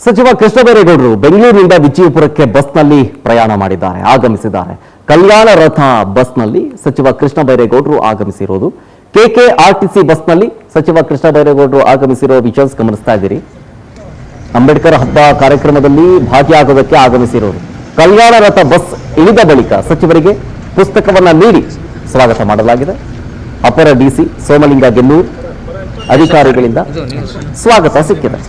ಸಚಿವ ಕೃಷ್ಣ ಬೈರೇಗೌಡರು ಬೆಂಗಳೂರಿನಿಂದ ವಿಜಯಪುರಕ್ಕೆ ಬಸ್ನಲ್ಲಿ ಪ್ರಯಾಣ ಮಾಡಿದ್ದಾರೆ, ಆಗಮಿಸಿದ್ದಾರೆ. ಕಲ್ಯಾಣ ರಥ ಬಸ್ನಲ್ಲಿ ಸಚಿವ ಕೃಷ್ಣ ಬೈರೇಗೌಡರು ಆಗಮಿಸಿರೋದು. ಕೆಕೆಆರ್ಟಿಸಿ ಬಸ್ನಲ್ಲಿ ಸಚಿವ ಕೃಷ್ಣ ಬೈರೇಗೌಡರು ಆಗಮಿಸಿರೋ ವಿಜುವಲ್ಸ್ ಗಮನಿಸ್ತಾ ಇದ್ದೀರಿ. ಅಂಬೇಡ್ಕರ್ ಹಬ್ಬ ಕಾರ್ಯಕ್ರಮದಲ್ಲಿ ಭಾಗಿಯಾಗೋದಕ್ಕೆ ಆಗಮಿಸಿರೋರು. ಕಲ್ಯಾಣ ರಥ ಬಸ್ ಇಳಿದ ಬಳಿಕ ಸಚಿವರಿಗೆ ಪುಸ್ತಕವನ್ನ ನೀಡಿ ಸ್ವಾಗತ ಮಾಡಲಾಗಿದೆ. ಅಪರ ಡಿಸಿ ಸೋಮಲಿಂಗ ಗೆಲ್ಲೂರ್ ಅಧಿಕಾರಿಗಳಿಂದ ಸ್ವಾಗತ ಸಿಕ್ಕಿದೆ.